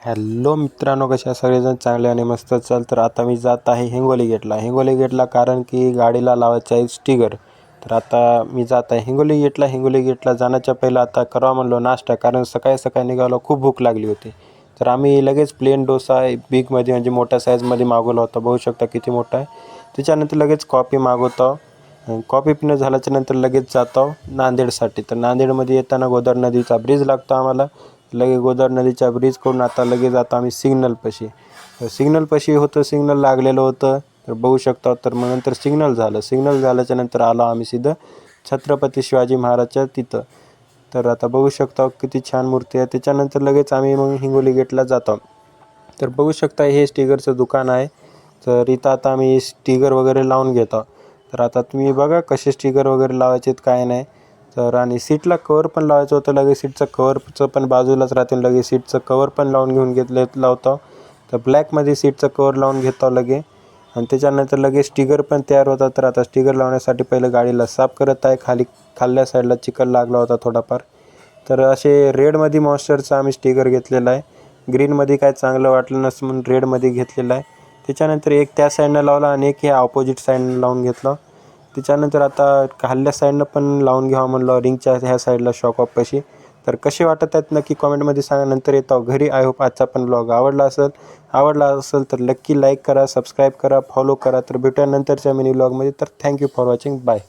Hello मित्रांनो, कशा सगळेजण चांगले आणि मस्त चाल. तर आता मी जात आहे हिंगोली गेटला कारण की गाडीला लावायचं आहे स्टिकर. तर आता मी जात आहे हिंगोली गेटला जाण्याच्या पहिला आता करावा म्हणलो नाश्ता, कारण सकाळी सकाळी निघालो, खूप भूक लागली होती. तर आम्ही लगेच प्लेन डोसा बिगमध्ये म्हणजे मोठ्या साईजमध्ये मागवला होता. बघू शकता किती मोठा आहे. त्याच्यानंतर लगेच कॉफी मागवतो. कॉफी पिणं झाल्याच्या नंतर लगेच जातो नांदेडसाठी. तर नांदेडमध्ये येताना गोदावरी नदीचा ब्रिज लागतो आम्हाला. लगे गोदावरी नदीच्या ब्रिजकडून आता लगेच आता आम्ही सिग्नलपाशी होतं. सिग्नल लागलेलं होतं, तर बघू शकता. तर मग नंतर सिग्नल झाल्याच्या नंतर आलो आम्ही सीधं छत्रपती शिवाजी महाराजच्या तिथं. तर आता बघू शकता किती छान मूर्ती आहे. त्याच्यानंतर लगेच आम्ही मग हिंगोली गेटला जातो. तर बघू शकता हे स्टिकरचं दुकान आहे. तर इथं आता आम्ही स्टिकर वगैरे लावून घेतो. तर आता तुम्ही बघा कसे स्टिकर वगैरे लावायचे आहेत काय नाही. तर आणि सीटला कवर पण लावायचं होतं. लगेच सीटचं कवरचं पण बाजूलाच राहते. लगेच सीटचं कवर पण लावून घेऊन लावतो. तर ब्लॅकमध्ये सीटचं कवर लावून घेतो लगे. आणि त्याच्यानंतर लगेच स्टिकर पण तयार होतात. तर आता स्टिकर लावण्यासाठी पहिलं गाडीला साफ करत आहे. खाल्ल्या साईडला चिखल लागला होता थोडाफार. तर असे रेडमध्ये मॉन्स्टरचा आम्ही स्टिकर घेतलेला आहे. ग्रीनमध्ये काय चांगलं वाटलं नसतं म्हणून रेडमध्ये घेतलेला आहे. त्याच्यानंतर एक त्या साईडनं लावला आणि एक हे ऑपोजिट साईडनं लावून घेतलं. त्याच्यानंतर आता खाल्ल्या साईडनं पण लावून घ्यावं म्हणलं रिंगच्या ह्या साईडला शॉकअपपाशी. तर कसे वाटत आहेत नक्की कॉमेंटमध्ये सांगा. नंतर येतो घरी. आय होप आजचा पण ब्लॉग आवडला असेल तर नक्की लाईक करा, सबस्क्राईब करा, फॉलो करा. तर भेटूया नंतरच्या मिनी ब्लॉगमध्ये. तर थँक्यू फॉर वॉचिंग. बाय.